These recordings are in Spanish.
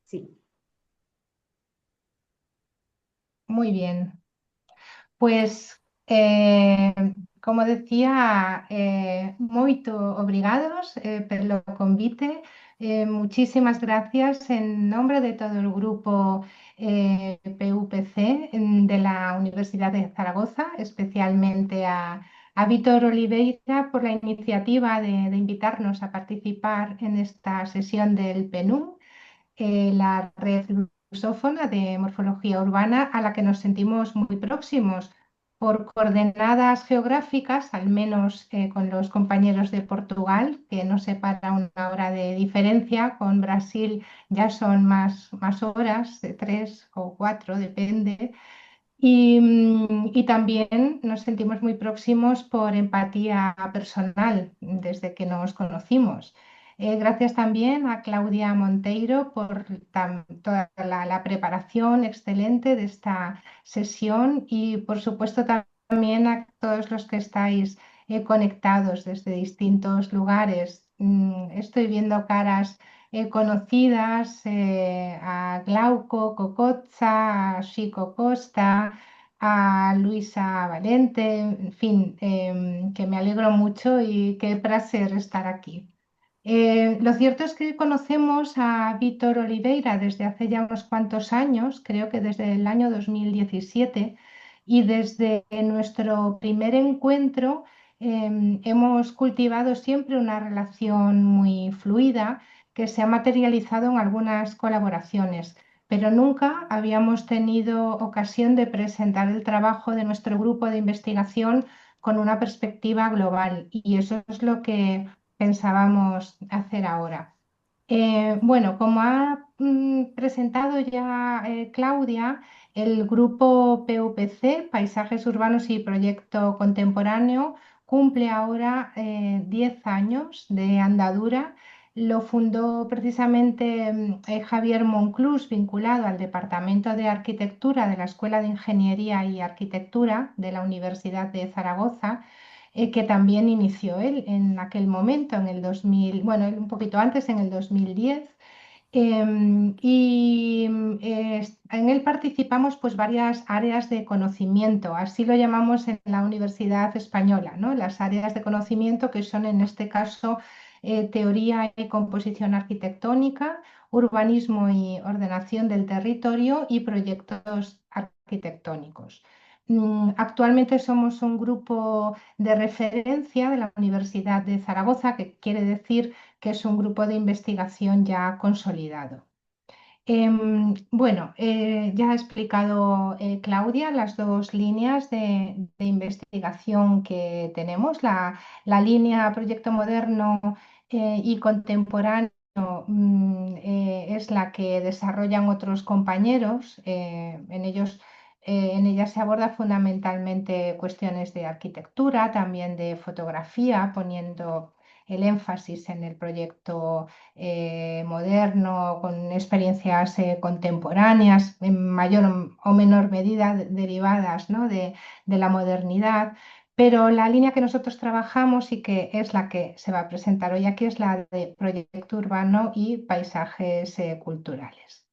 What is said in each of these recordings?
Sí. Muy bien. Pues, eh, como decía, moito obrigados per lo convite. Muchísimas gracias en nombre de todo el grupo PUPC de la Universidad de Zaragoza, especialmente a Vítor Oliveira por la iniciativa de invitarnos a participar en esta sesión del PNUM, la red lusófona de morfología urbana a la que nos sentimos muy próximos por coordenadas geográficas, al menos con los compañeros de Portugal, que nos separa una hora de diferencia. Con Brasil ya son más horas, de 3 o 4, depende. Y también nos sentimos muy próximos por empatía personal desde que nos conocimos. Gracias también a Claudia Monteiro por toda la preparación excelente de esta sesión y por supuesto también a todos los que estáis conectados desde distintos lugares. Estoy viendo caras conocidas, a Glauco Cocozza, a Chico Costa, a Luisa Valente, en fin, que me alegro mucho y qué placer estar aquí. Lo cierto es que conocemos a Vítor Oliveira desde hace ya unos cuantos años, creo que desde el año 2017, y desde nuestro primer encuentro hemos cultivado siempre una relación muy fluida que se ha materializado en algunas colaboraciones, pero nunca habíamos tenido ocasión de presentar el trabajo de nuestro grupo de investigación con una perspectiva global, y eso es lo que pensábamos hacer ahora. Bueno, como ha presentado ya Claudia, el grupo PUPC, Paisajes Urbanos y Proyecto Contemporáneo, cumple ahora 10 años de andadura. Lo fundó precisamente Javier Monclús, vinculado al Departamento de Arquitectura de la Escuela de Ingeniería y Arquitectura de la Universidad de Zaragoza, que también inició él en aquel momento, en el 2000, bueno, él un poquito antes, en el 2010. En él participamos pues varias áreas de conocimiento, así lo llamamos en la Universidad Española, ¿no? Las áreas de conocimiento que son en este caso teoría y composición arquitectónica, urbanismo y ordenación del territorio y proyectos arquitectónicos. Actualmente somos un grupo de referencia de la Universidad de Zaragoza, que quiere decir que es un grupo de investigación ya consolidado. Bueno, ya ha explicado Claudia las dos líneas de investigación que tenemos. La línea Proyecto Moderno y Contemporáneo es la que desarrollan otros compañeros. En ella se aborda fundamentalmente cuestiones de arquitectura, también de fotografía, poniendo el énfasis en el proyecto moderno, con experiencias contemporáneas, en mayor o menor medida derivadas, ¿no? de la modernidad. Pero la línea que nosotros trabajamos y que es la que se va a presentar hoy aquí es la de proyecto urbano y paisajes culturales.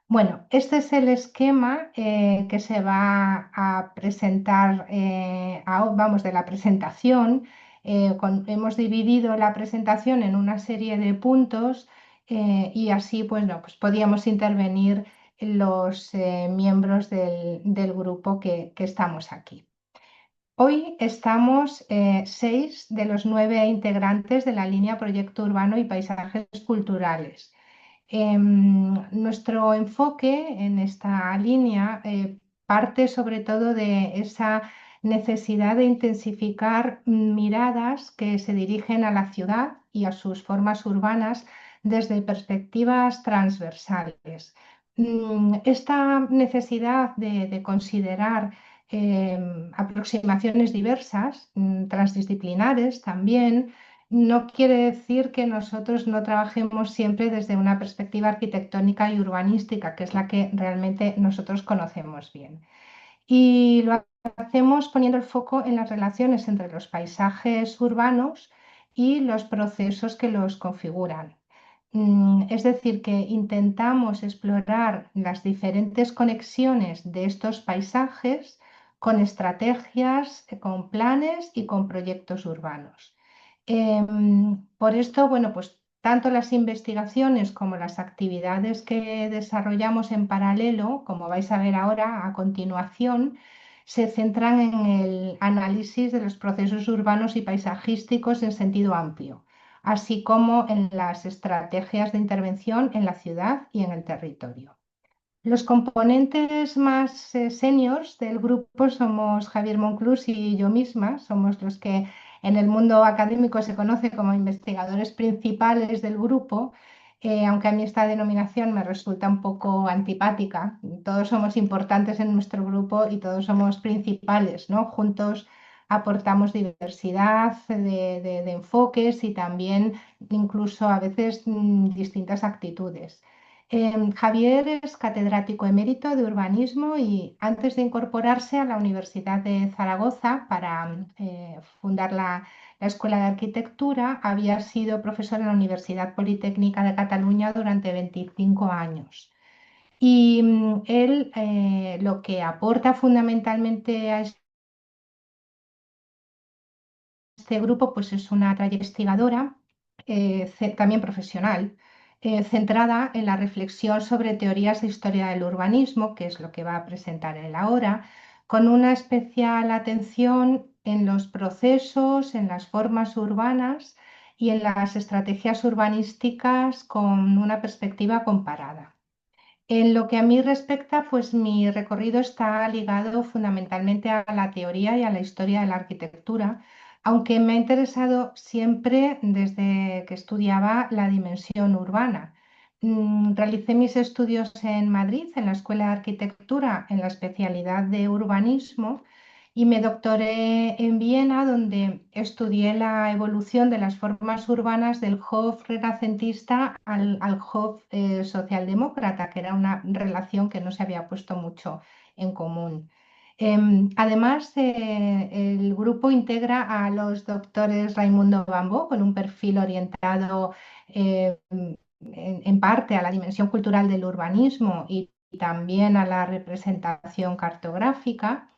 Bueno, este es el esquema que se va a presentar, vamos, de la presentación. Hemos dividido la presentación en una serie de puntos y así, bueno, pues podíamos intervenir los miembros del grupo que estamos aquí. Hoy estamos 6 de los 9 integrantes de la línea Proyecto Urbano y Paisajes Culturales. Nuestro enfoque en esta línea parte sobre todo de esa necesidad de intensificar miradas que se dirigen a la ciudad y a sus formas urbanas desde perspectivas transversales. Esta necesidad de considerar aproximaciones diversas, transdisciplinares también, no quiere decir que nosotros no trabajemos siempre desde una perspectiva arquitectónica y urbanística, que es la que realmente nosotros conocemos bien. Y lo hacemos poniendo el foco en las relaciones entre los paisajes urbanos y los procesos que los configuran. Es decir, que intentamos explorar las diferentes conexiones de estos paisajes con estrategias, con planes y con proyectos urbanos. Por esto, bueno, pues tanto las investigaciones como las actividades que desarrollamos en paralelo, como vais a ver ahora a continuación, se centran en el análisis de los procesos urbanos y paisajísticos en sentido amplio, así como en las estrategias de intervención en la ciudad y en el territorio. Los componentes más seniors del grupo somos Javier Monclús y yo misma, somos los que en el mundo académico se conoce como investigadores principales del grupo, aunque a mí esta denominación me resulta un poco antipática. Todos somos importantes en nuestro grupo y todos somos principales, ¿no? Juntos aportamos diversidad de enfoques y también incluso a veces distintas actitudes. Javier es catedrático emérito de urbanismo y antes de incorporarse a la Universidad de Zaragoza para fundar la Escuela de Arquitectura, había sido profesor en la Universidad Politécnica de Cataluña durante 25 años. Y él lo que aporta fundamentalmente a este grupo pues es una trayectoria investigadora, también profesional, centrada en la reflexión sobre teorías de historia del urbanismo, que es lo que va a presentar él ahora, con una especial atención en los procesos, en las formas urbanas y en las estrategias urbanísticas con una perspectiva comparada. En lo que a mí respecta, pues mi recorrido está ligado fundamentalmente a la teoría y a la historia de la arquitectura, aunque me ha interesado siempre desde que estudiaba la dimensión urbana. Realicé mis estudios en Madrid, en la Escuela de Arquitectura, en la especialidad de urbanismo, y me doctoré en Viena, donde estudié la evolución de las formas urbanas del Hof renacentista al Hof socialdemócrata, que era una relación que no se había puesto mucho en común. Además, el grupo integra a los doctores Raimundo Bambó, con un perfil orientado en parte a la dimensión cultural del urbanismo y también a la representación cartográfica.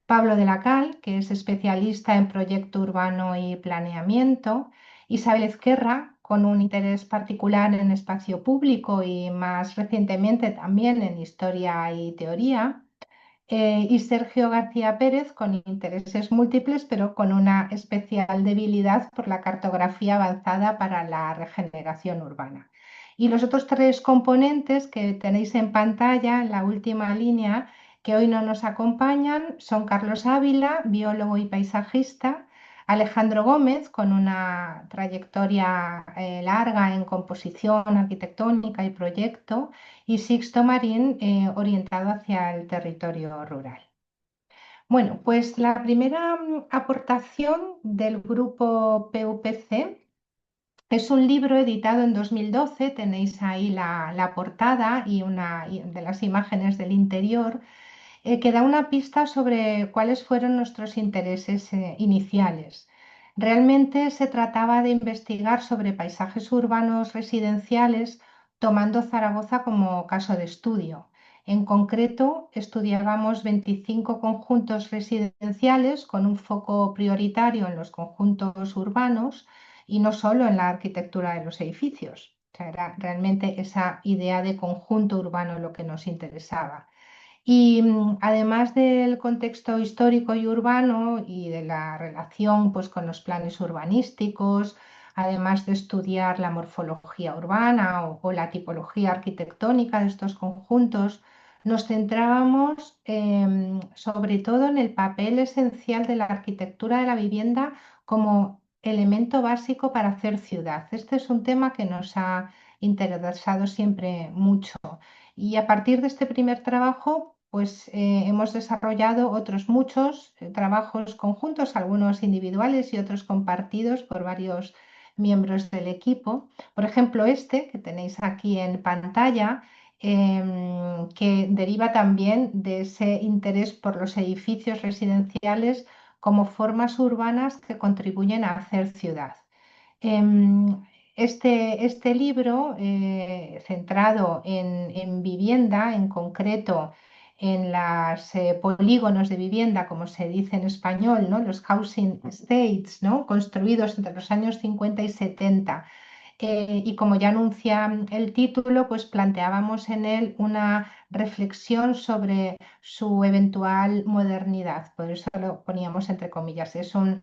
Pablo de la Cal, que es especialista en proyecto urbano y planeamiento, Isabel Ezquerra, con un interés particular en espacio público y más recientemente también en historia y teoría, y Sergio García Pérez, con intereses múltiples, pero con una especial debilidad por la cartografía avanzada para la regeneración urbana. Y los otros tres componentes que tenéis en pantalla, en la última línea, que hoy no nos acompañan, son Carlos Ávila, biólogo y paisajista, Alejandro Gómez, con una trayectoria larga en composición arquitectónica y proyecto, y Sixto Marín, orientado hacia el territorio rural. Bueno, pues la primera aportación del grupo PUPC es un libro editado en 2012, tenéis ahí la portada y una de las imágenes del interior, que da una pista sobre cuáles fueron nuestros intereses iniciales. Realmente se trataba de investigar sobre paisajes urbanos residenciales, tomando Zaragoza como caso de estudio. En concreto, estudiábamos 25 conjuntos residenciales con un foco prioritario en los conjuntos urbanos y no solo en la arquitectura de los edificios. O sea, era realmente esa idea de conjunto urbano lo que nos interesaba. Y además del contexto histórico y urbano y de la relación pues, con los planes urbanísticos, además de estudiar la morfología urbana o la tipología arquitectónica de estos conjuntos, nos centrábamos sobre todo en el papel esencial de la arquitectura de la vivienda como elemento básico para hacer ciudad. Este es un tema que nos ha interesado siempre mucho. Y a partir de este primer trabajo, pues hemos desarrollado otros muchos trabajos conjuntos, algunos individuales y otros compartidos por varios miembros del equipo. Por ejemplo, este que tenéis aquí en pantalla, que deriva también de ese interés por los edificios residenciales como formas urbanas que contribuyen a hacer ciudad. Em, Este libro, centrado en vivienda, en concreto en los polígonos de vivienda, como se dice en español, ¿no? Los housing estates, ¿no? Construidos entre los años 50 y 70. Y como ya anuncia el título, pues planteábamos en él una reflexión sobre su eventual modernidad. Por eso lo poníamos entre comillas. Es un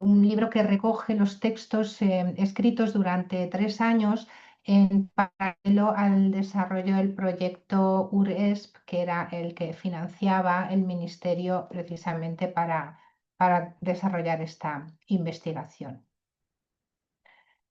libro que recoge los textos escritos durante 3 años en paralelo al desarrollo del proyecto URESP, que era el que financiaba el ministerio precisamente para desarrollar esta investigación.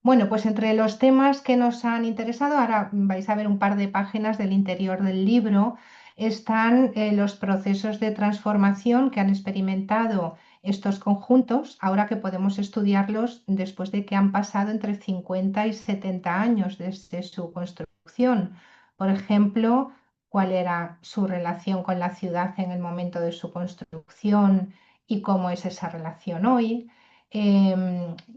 Bueno, pues entre los temas que nos han interesado, ahora vais a ver un par de páginas del interior del libro, están los procesos de transformación que han experimentado estos conjuntos, ahora que podemos estudiarlos después de que han pasado entre 50 y 70 años desde su construcción. Por ejemplo, cuál era su relación con la ciudad en el momento de su construcción y cómo es esa relación hoy.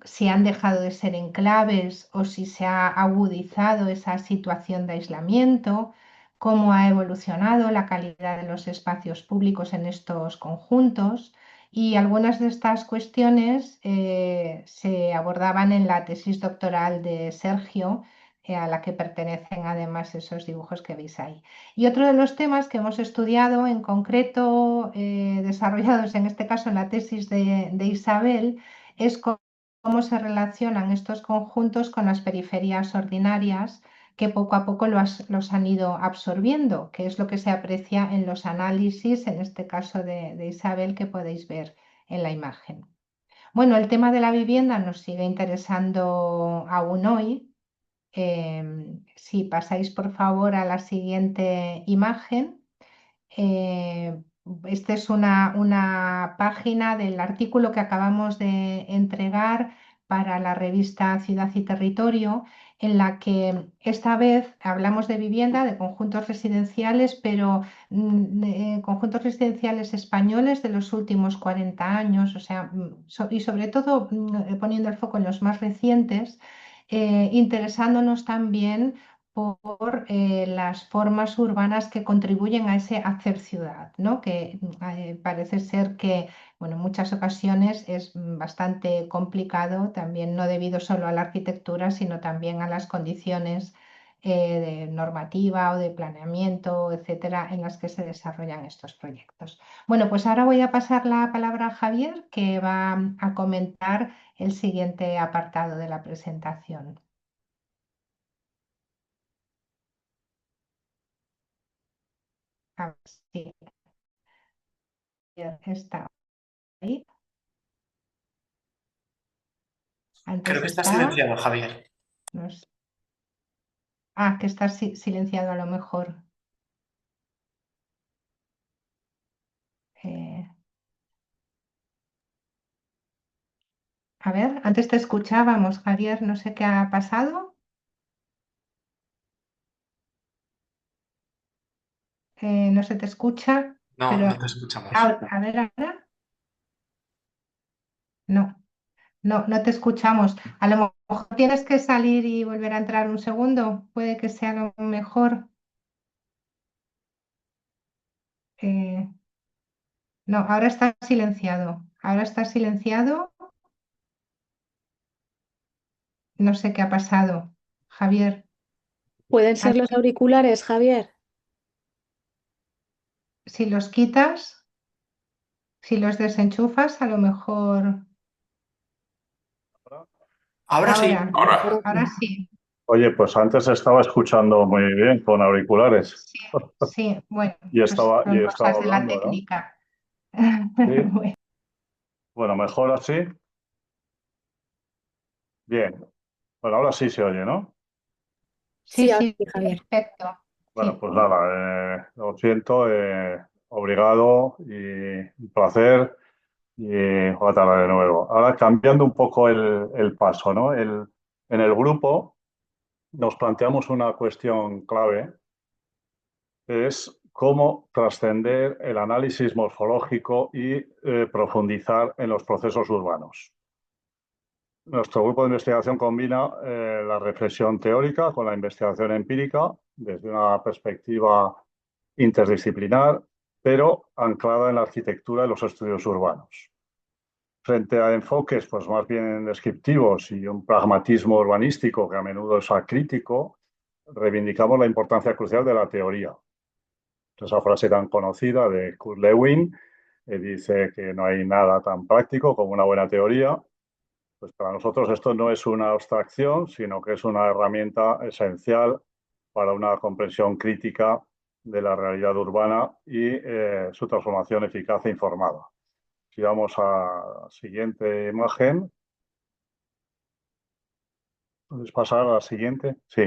Si han dejado de ser enclaves o si se ha agudizado esa situación de aislamiento, cómo ha evolucionado la calidad de los espacios públicos en estos conjuntos. Y algunas de estas cuestiones se abordaban en la tesis doctoral de Sergio, a la que pertenecen además esos dibujos que veis ahí. Y otro de los temas que hemos estudiado, en concreto desarrollados en este caso en la tesis de Isabel, es cómo se relacionan estos conjuntos con las periferias ordinarias que poco a poco los han ido absorbiendo, que es lo que se aprecia en los análisis, en este caso de Isabel, que podéis ver en la imagen. Bueno, el tema de la vivienda nos sigue interesando aún hoy. Si pasáis por favor a la siguiente imagen. Eh, Esta es una página del artículo que acabamos de entregar para la revista Ciudad y Territorio, en la que esta vez hablamos de vivienda, de conjuntos residenciales, pero conjuntos residenciales españoles de los últimos 40 años, o sea, y sobre todo poniendo el foco en los más recientes, interesándonos también por las formas urbanas que contribuyen a ese hacer ciudad, ¿no? Que parece ser que, bueno, en muchas ocasiones es bastante complicado, también no debido solo a la arquitectura, sino también a las condiciones de normativa o de planeamiento, etcétera, en las que se desarrollan estos proyectos. Bueno, pues ahora voy a pasar la palabra a Javier, que va a comentar el siguiente apartado de la presentación. A ver si está ahí. Creo Antes que está estaba. silenciado, Javier. No sé. Ah, que está silenciado a lo mejor. Eh, a ver, antes te escuchábamos, Javier, no sé qué ha pasado. No se te escucha, No, pero no te escuchamos. ahora, a ver, ahora. No, no te escuchamos. A lo mejor tienes que salir y volver a entrar un segundo. Puede que sea lo mejor. Eh, no, ahora está silenciado. Ahora está silenciado. No sé qué ha pasado. Javier, ¿Pueden ser ¿has- los auriculares, Javier? si los quitas, si los desenchufas, a lo mejor Ahora sí. ahora, Ahora ahora sí. sí. Oye, pues antes estaba escuchando muy bien con auriculares Sí, sí, bueno, y pues y son estaba cosas de la hablando, ¿no? técnica. Sí. Bueno, Bueno, mejor así. Bien. Bueno, ahora sí se oye, ¿no? sí, Sí, ahora sí, sí, Javier. perfecto. Bueno, Sí. pues nada, lo siento, obrigado y un placer y buena tarde de nuevo. Ahora cambiando un poco el paso, ¿no? En el grupo nos planteamos una cuestión clave, es cómo trascender el análisis morfológico y profundizar en los procesos urbanos. Nuestro grupo de investigación combina la reflexión teórica con la investigación empírica desde una perspectiva interdisciplinar, pero anclada en la arquitectura y los estudios urbanos. Frente a enfoques pues, más bien descriptivos y un pragmatismo urbanístico que a menudo es acrítico, reivindicamos la importancia crucial de la teoría. Esa frase tan conocida de Kurt Lewin, que dice que no hay nada tan práctico como una buena teoría. Pues para nosotros esto no es una abstracción, sino que es una herramienta esencial para una comprensión crítica de la realidad urbana y su transformación eficaz e informada. Si vamos a la siguiente imagen, ¿puedes pasar a la siguiente? Sí.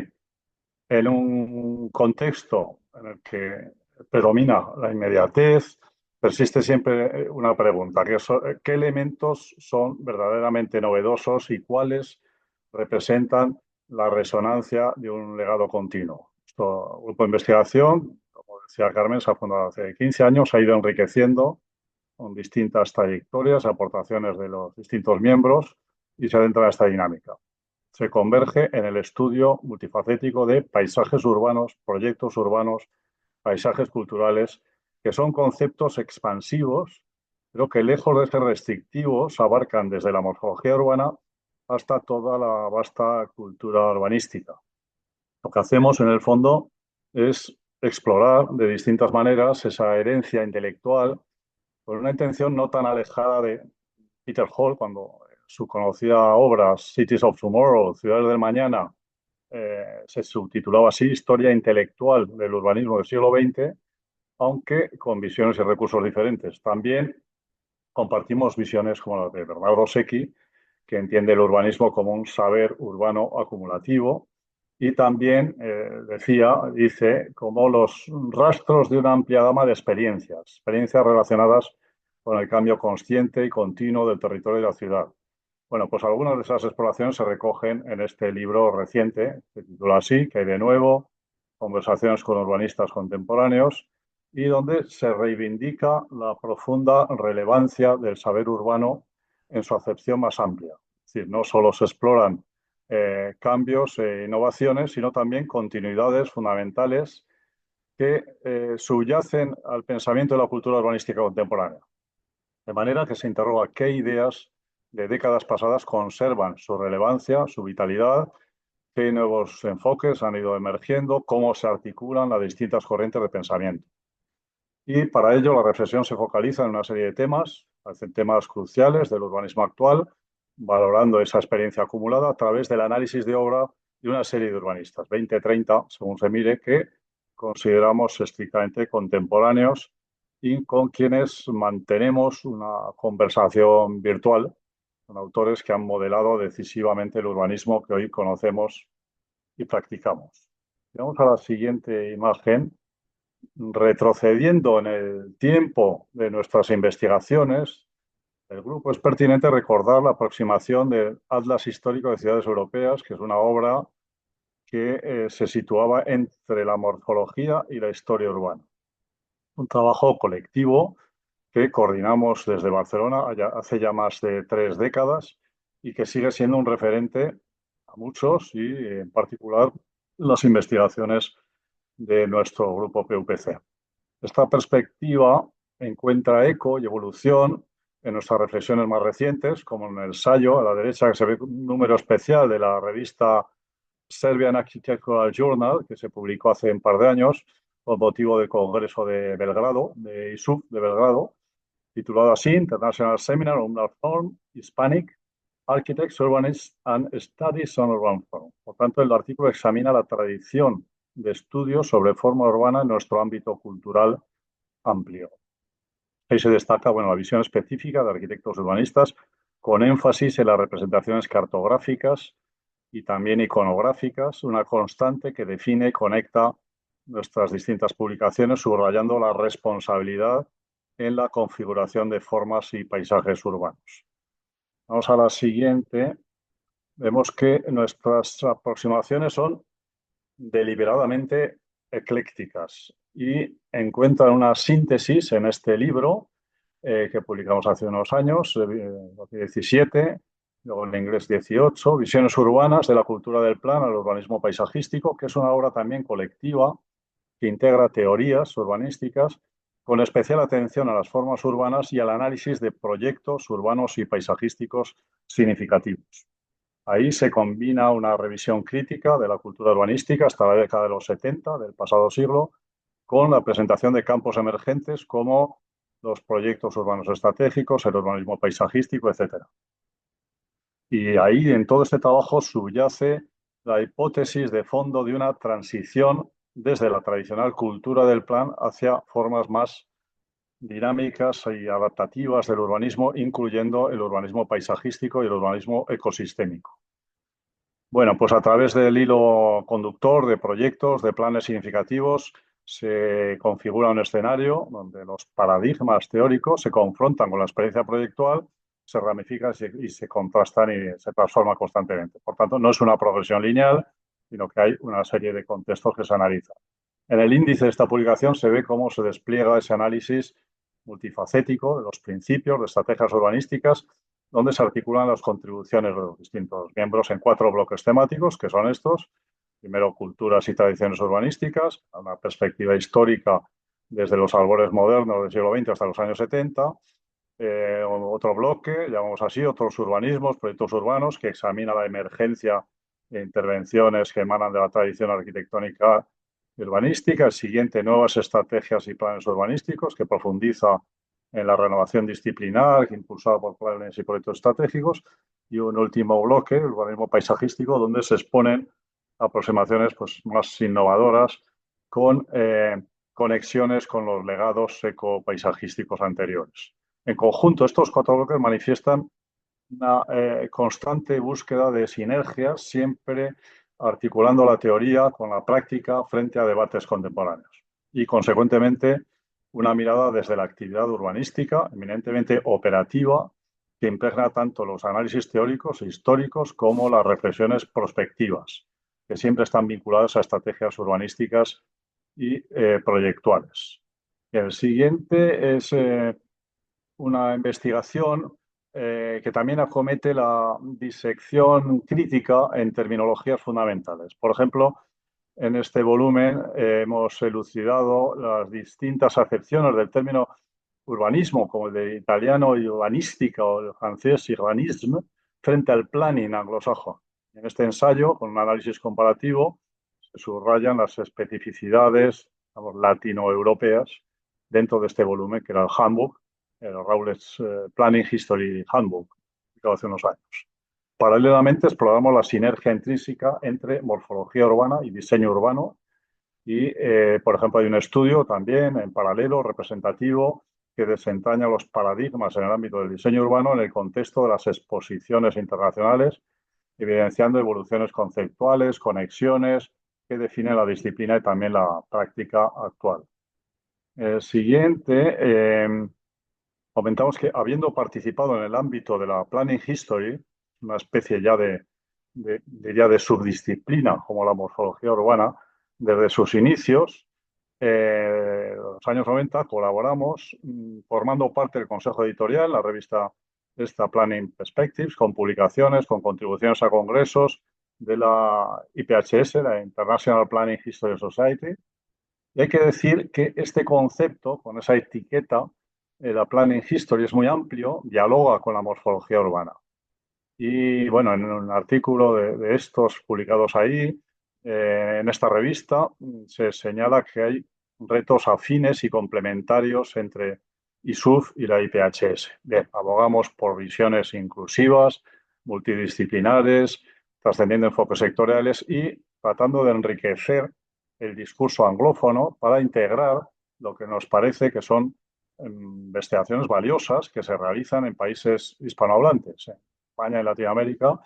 En un contexto en el que predomina la inmediatez, persiste siempre una pregunta: ¿qué elementos son verdaderamente novedosos y cuáles representan la resonancia de un legado continuo? Nuestro grupo de investigación, como decía Carmen, se ha fundado hace 15 años, ha ido enriqueciendo con distintas trayectorias, aportaciones de los distintos miembros y se adentra en esta dinámica. Se converge en el estudio multifacético de paisajes urbanos, proyectos urbanos, paisajes culturales, que son conceptos expansivos, pero que lejos de ser restrictivos, abarcan desde la morfología urbana hasta toda la vasta cultura urbanística. Lo que hacemos en el fondo es explorar de distintas maneras esa herencia intelectual con una intención no tan alejada de Peter Hall, cuando su conocida obra Cities of Tomorrow, Ciudades del Mañana, se subtitulaba así, Historia intelectual del urbanismo del siglo XX, aunque con visiones y recursos diferentes. También compartimos visiones como la de Bernardo Secchi, que entiende el urbanismo como un saber urbano acumulativo, y también dice, como los rastros de una amplia gama de experiencias relacionadas con el cambio consciente y continuo del territorio y la ciudad. Bueno, pues algunas de esas exploraciones se recogen en este libro reciente, que se titula así, ¿Qué hay de nuevo? Conversaciones con urbanistas contemporáneos, y donde se reivindica la profunda relevancia del saber urbano en su acepción más amplia. Es decir, no solo se exploran cambios e innovaciones, sino también continuidades fundamentales que subyacen al pensamiento de la cultura urbanística contemporánea. De manera que se interroga qué ideas de décadas pasadas conservan su relevancia, su vitalidad, qué nuevos enfoques han ido emergiendo, cómo se articulan las distintas corrientes de pensamiento. Y para ello la reflexión se focaliza en una serie de temas, temas cruciales del urbanismo actual, valorando esa experiencia acumulada a través del análisis de obra de una serie de urbanistas, 20, 30, según se mire, que consideramos estrictamente contemporáneos y con quienes mantenemos una conversación virtual con autores que han modelado decisivamente el urbanismo que hoy conocemos y practicamos. Vamos a la siguiente imagen. Retrocediendo en el tiempo de nuestras investigaciones, el grupo es pertinente recordar la aproximación del Atlas Histórico de Ciudades Europeas, que es una obra que se situaba entre la morfología y la historia urbana. Un trabajo colectivo que coordinamos desde Barcelona hace ya más de 3 décadas y que sigue siendo un referente a muchos y en particular las investigaciones de nuestro grupo PUPC. Esta perspectiva encuentra eco y evolución en nuestras reflexiones más recientes, como en el ensayo a la derecha, que se ve un número especial de la revista Serbian Architectural Journal, que se publicó hace un par de años con motivo del Congreso de Belgrado, de ISUF de Belgrado, titulado así, International Seminar on Urban Form, Hispanic Architects, Urbanists and Studies on Urban Form. Por tanto, el artículo examina la tradición de estudios sobre forma urbana en nuestro ámbito cultural amplio. Ahí se destaca la visión específica de arquitectos urbanistas con énfasis en las representaciones cartográficas y también iconográficas, una constante que define y conecta nuestras distintas publicaciones, subrayando la responsabilidad en la configuración de formas y paisajes urbanos. Vamos a la siguiente. Vemos que nuestras aproximaciones son deliberadamente eclécticas y encuentran una síntesis en este libro que publicamos hace unos años, 2017, luego en inglés 18, Visiones urbanas de la cultura del plan al urbanismo paisajístico, que es una obra también colectiva que integra teorías urbanísticas con especial atención a las formas urbanas y al análisis de proyectos urbanos y paisajísticos significativos. Ahí se combina una revisión crítica de la cultura urbanística hasta la década de los 70 del pasado siglo con la presentación de campos emergentes como los proyectos urbanos estratégicos, el urbanismo paisajístico, etc. Y ahí en todo este trabajo subyace la hipótesis de fondo de una transición desde la tradicional cultura del plan hacia formas más dinámicas y adaptativas del urbanismo, incluyendo el urbanismo paisajístico y el urbanismo ecosistémico. Bueno, pues a través del hilo conductor de proyectos, de planes significativos, se configura un escenario donde los paradigmas teóricos se confrontan con la experiencia proyectual, se ramifican y se contrastan y se transforman constantemente. Por tanto, no es una progresión lineal, sino que hay una serie de contextos que se analizan. En el índice de esta publicación se ve cómo se despliega ese análisis multifacético de los principios, de estrategias urbanísticas, donde se articulan las contribuciones de los distintos miembros en 4 bloques temáticos, que son estos. Primero, culturas y tradiciones urbanísticas, una perspectiva histórica desde los albores modernos del siglo XX hasta los años 70. Otro bloque, llamamos así, otros urbanismos, proyectos urbanos, que examina la emergencia de intervenciones que emanan de la tradición arquitectónica y urbanística. El siguiente, nuevas estrategias y planes urbanísticos, que profundiza en la renovación disciplinar, impulsada por planes y proyectos estratégicos. Y un último bloque, el urbanismo paisajístico, donde se exponen aproximaciones pues, más innovadoras con conexiones con los legados ecopaisajísticos anteriores. En conjunto, estos 4 bloques manifiestan una constante búsqueda de sinergias, siempre articulando la teoría con la práctica frente a debates contemporáneos. Y, consecuentemente, una mirada desde la actividad urbanística, eminentemente operativa, que impregna tanto los análisis teóricos e históricos como las reflexiones prospectivas, que siempre están vinculadas a estrategias urbanísticas y proyectuales. El siguiente es una investigación que también acomete la disección crítica en terminologías fundamentales. Por ejemplo, en este volumen hemos elucidado las distintas acepciones del término urbanismo, como el de italiano urbanística o el francés urbanisme, frente al planning anglosajón. En este ensayo, con un análisis comparativo, se subrayan las especificidades latinoeuropeas dentro de este volumen, que era el Handbook, el Rowlett Planning History Handbook, publicado hace unos años. Paralelamente, exploramos la sinergia intrínseca entre morfología urbana y diseño urbano. Y, por ejemplo, hay un estudio también en paralelo, representativo, que desentraña los paradigmas en el ámbito del diseño urbano en el contexto de las exposiciones internacionales, evidenciando evoluciones conceptuales, conexiones que definen la disciplina y también la práctica actual. El siguiente, comentamos que habiendo participado en el ámbito de la Planning History, una especie ya de subdisciplina como la morfología urbana, desde sus inicios, los años 90, colaboramos formando parte del consejo editorial, la revista esta Planning Perspectives, con publicaciones, con contribuciones a congresos de la IPHS, la International Planning History Society. Y hay que decir que este concepto, con esa etiqueta, la Planning History es muy amplio, dialoga con la morfología urbana. Y bueno, en un artículo de estos publicados ahí, en esta revista, se señala que hay retos afines y complementarios entre ISUF y la IPHS. Bien, abogamos por visiones inclusivas, multidisciplinares, trascendiendo enfoques sectoriales y tratando de enriquecer el discurso anglófono para integrar lo que nos parece que son investigaciones valiosas que se realizan en países hispanohablantes, España y Latinoamérica,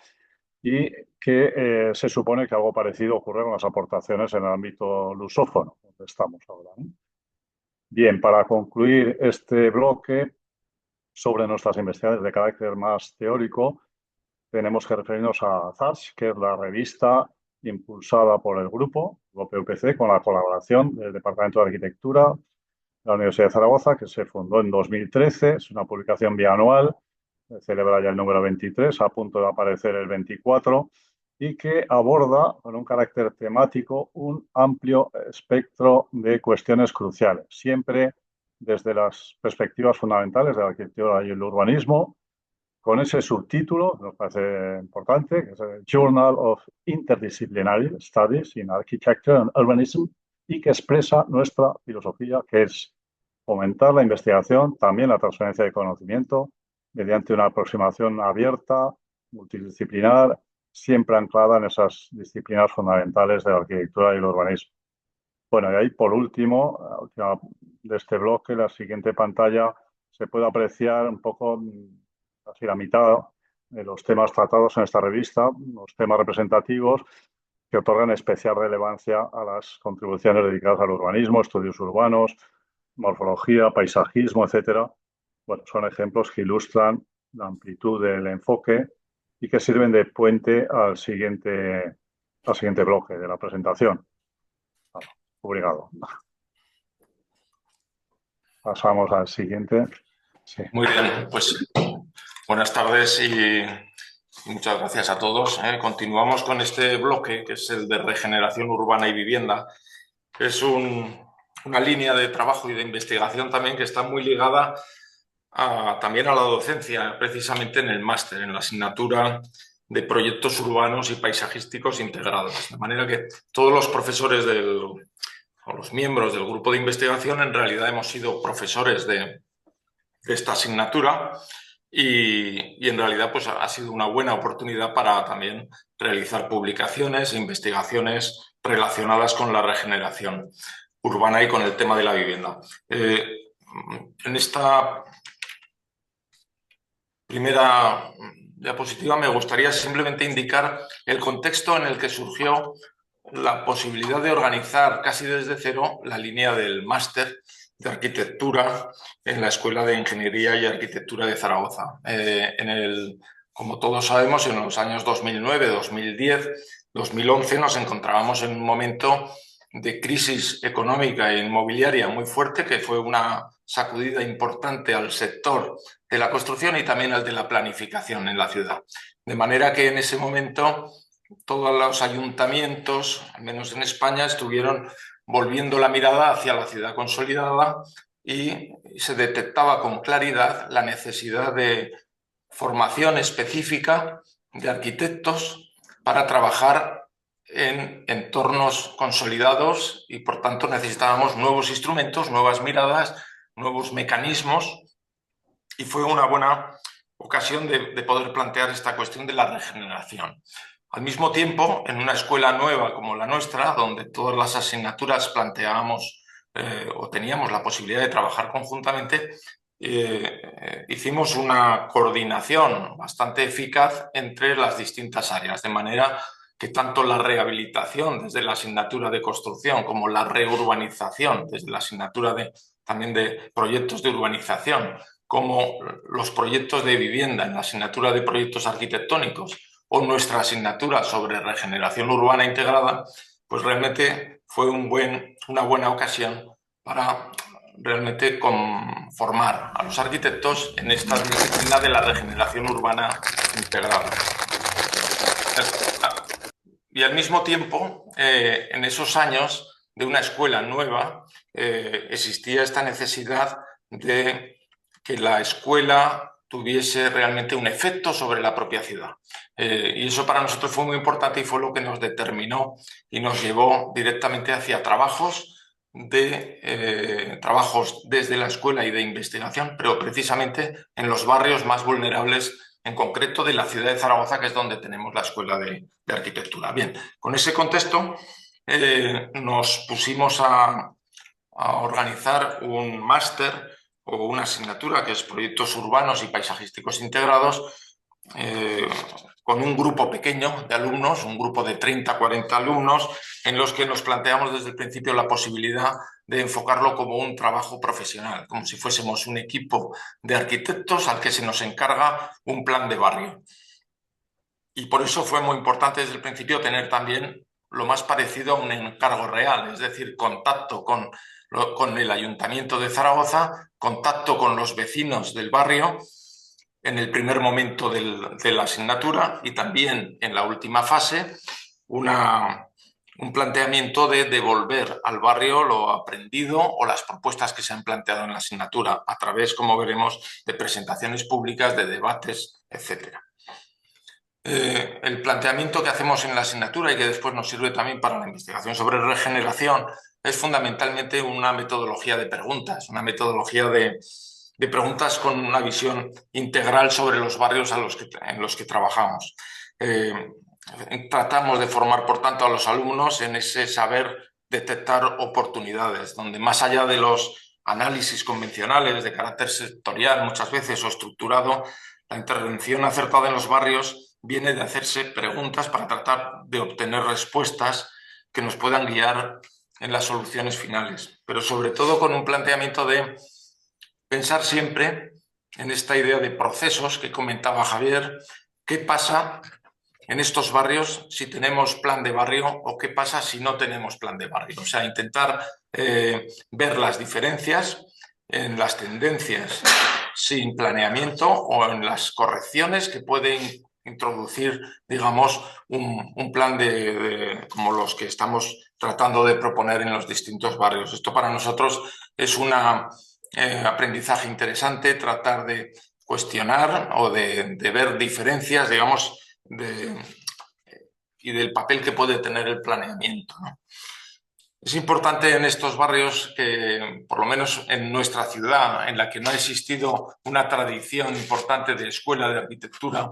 y que se supone que algo parecido ocurre con las aportaciones en el ámbito lusófono, donde estamos ahora, ¿no? Bien, para concluir este bloque sobre nuestras investigaciones de carácter más teórico, tenemos que referirnos a ZASH, que es la revista impulsada por el grupo UPC con la colaboración del Departamento de Arquitectura de la Universidad de Zaragoza, que se fundó en 2013. Es una publicación bianual celebra ya el número 23, a punto de aparecer el 24, y que aborda con un carácter temático un amplio espectro de cuestiones cruciales, siempre desde las perspectivas fundamentales de la arquitectura y el urbanismo, con ese subtítulo, nos parece importante, que es el Journal of Interdisciplinary Studies in Architecture and Urbanism, y que expresa nuestra filosofía, que es fomentar la investigación, también la transferencia de conocimiento, mediante una aproximación abierta, multidisciplinar, siempre anclada en esas disciplinas fundamentales de la arquitectura y el urbanismo. Bueno, y ahí por último, la última de este bloque, la siguiente pantalla, se puede apreciar un poco, casi la mitad de los temas tratados en esta revista, los temas representativos que otorgan especial relevancia a las contribuciones dedicadas al urbanismo, estudios urbanos, morfología, paisajismo, etcétera. Bueno, son ejemplos que ilustran la amplitud del enfoque y que sirven de puente al siguiente bloque de la presentación. Obrigado. Pasamos al siguiente. Sí. Muy bien, pues buenas tardes y muchas gracias a todos. Continuamos con este bloque, que es el de regeneración urbana y vivienda. Es una línea de trabajo y de investigación también que está muy ligada también a la docencia, precisamente en el máster, en la asignatura de proyectos urbanos y paisajísticos integrados. De manera que todos los profesores o los miembros del grupo de investigación en realidad hemos sido profesores de esta asignatura y en realidad pues ha sido una buena oportunidad para también realizar publicaciones e investigaciones relacionadas con la regeneración urbana y con el tema de la vivienda. En esta primera diapositiva me gustaría simplemente indicar el contexto en el que surgió la posibilidad de organizar casi desde cero la línea del máster de arquitectura en la Escuela de Ingeniería y Arquitectura de Zaragoza. Como todos sabemos, en los años 2009, 2010, 2011 nos encontrábamos en un momento de crisis económica e inmobiliaria muy fuerte, que fue una sacudida importante al sector de la construcción y también al de la planificación en la ciudad. De manera que en ese momento todos los ayuntamientos, al menos en España, estuvieron volviendo la mirada hacia la ciudad consolidada y se detectaba con claridad la necesidad de formación específica de arquitectos para trabajar en entornos consolidados y, por tanto, necesitábamos nuevos instrumentos, nuevas miradas, nuevos mecanismos, y fue una buena ocasión de poder plantear esta cuestión de la regeneración. Al mismo tiempo, en una escuela nueva como la nuestra, donde todas las asignaturas planteábamos o teníamos la posibilidad de trabajar conjuntamente, hicimos una coordinación bastante eficaz entre las distintas áreas, de manera que tanto la rehabilitación desde la asignatura de construcción como la reurbanización desde la asignatura también de proyectos de urbanización, como los proyectos de vivienda en la asignatura de proyectos arquitectónicos o nuestra asignatura sobre regeneración urbana integrada, pues realmente fue una buena ocasión para realmente formar a los arquitectos en esta disciplina de la regeneración urbana integrada. Y al mismo tiempo, en esos años de una escuela nueva, existía esta necesidad de que la escuela tuviese realmente un efecto sobre la propia ciudad. Y eso para nosotros fue muy importante y fue lo que nos determinó y nos llevó directamente hacia trabajos desde la escuela y de investigación, pero precisamente en los barrios más vulnerables, en concreto de la ciudad de Zaragoza, que es donde tenemos la Escuela de Arquitectura. Bien, con ese contexto nos pusimos a organizar un máster o una asignatura que es Proyectos Urbanos y Paisajísticos Integrados, con un grupo pequeño de alumnos, un grupo de 30, 40 alumnos, en los que nos planteamos desde el principio la posibilidad de enfocarlo como un trabajo profesional, como si fuésemos un equipo de arquitectos al que se nos encarga un plan de barrio. Y por eso fue muy importante desde el principio tener también lo más parecido a un encargo real, es decir, contacto con el Ayuntamiento de Zaragoza, contacto con los vecinos del barrio, en el primer momento de la asignatura y también en la última fase un planteamiento de devolver al barrio lo aprendido o las propuestas que se han planteado en la asignatura a través, como veremos, de presentaciones públicas, de debates, etc. El planteamiento que hacemos en la asignatura y que después nos sirve también para la investigación sobre regeneración es fundamentalmente una metodología de preguntas, una metodología de preguntas con una visión integral sobre los barrios en los que trabajamos. Tratamos de formar, por tanto, a los alumnos en ese saber detectar oportunidades, donde más allá de los análisis convencionales de carácter sectorial, muchas veces, o estructurado, la intervención acertada en los barrios viene de hacerse preguntas para tratar de obtener respuestas que nos puedan guiar en las soluciones finales, pero sobre todo con un planteamiento de pensar siempre en esta idea de procesos que comentaba Javier. ¿Qué pasa en estos barrios si tenemos plan de barrio o qué pasa si no tenemos plan de barrio? O sea, intentar ver las diferencias en las tendencias sin planeamiento o en las correcciones que pueden introducir, digamos, un plan como los que estamos tratando de proponer en los distintos barrios. Esto para nosotros es un aprendizaje interesante, tratar de cuestionar o de ver diferencias, digamos, y del papel que puede tener el planeamiento, ¿no? Es importante en estos barrios que, por lo menos en nuestra ciudad, en la que no ha existido una tradición importante de escuela de arquitectura,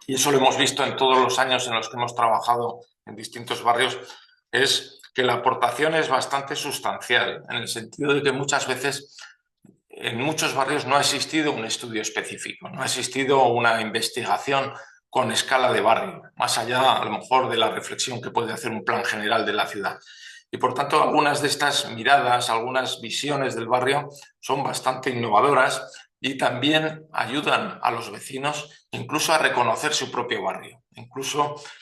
y eso lo hemos visto en todos los años en los que hemos trabajado en distintos barrios, es que la aportación es bastante sustancial, en el sentido de que muchas veces en muchos barrios no ha existido un estudio específico, no ha existido una investigación con escala de barrio, más allá a lo mejor de la reflexión que puede hacer un plan general de la ciudad. Y por tanto, algunas de estas miradas, algunas visiones del barrio son bastante innovadoras y también ayudan a los vecinos incluso a reconocer su propio barrio.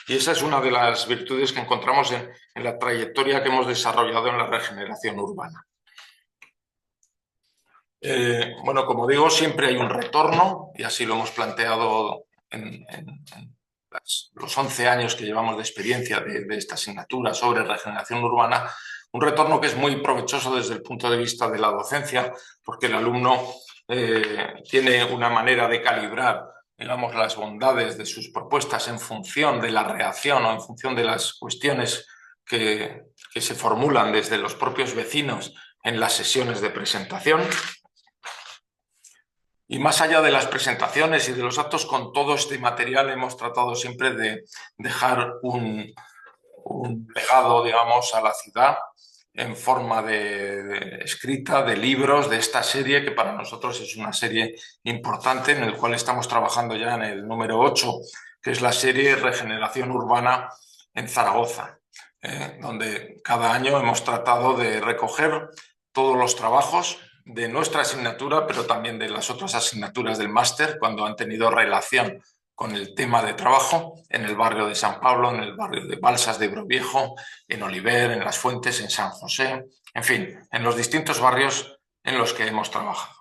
Y esa es una de las virtudes que encontramos en la trayectoria que hemos desarrollado en la regeneración urbana. Bueno, como digo, siempre hay un retorno, y así lo hemos planteado en los 11 años que llevamos de experiencia de esta asignatura sobre regeneración urbana, un retorno que es muy provechoso desde el punto de vista de la docencia, porque el alumno tiene una manera de calibrar, digamos, las bondades de sus propuestas en función de la reacción o en función de las cuestiones que se formulan desde los propios vecinos en las sesiones de presentación. Y más allá de las presentaciones y de los actos, con todo este material hemos tratado siempre de dejar un legado, digamos, a la ciudad en forma de escrita, de libros, de esta serie, que para nosotros es una serie importante, en el cual estamos trabajando ya en el número 8, que es la serie Regeneración Urbana en Zaragoza, donde cada año hemos tratado de recoger todos los trabajos de nuestra asignatura, pero también de las otras asignaturas del máster, cuando han tenido relación con el tema de trabajo en el barrio de San Pablo, en el barrio de Balsas de Ebroviejo, en Oliver, en Las Fuentes, en San José, en fin, en los distintos barrios en los que hemos trabajado.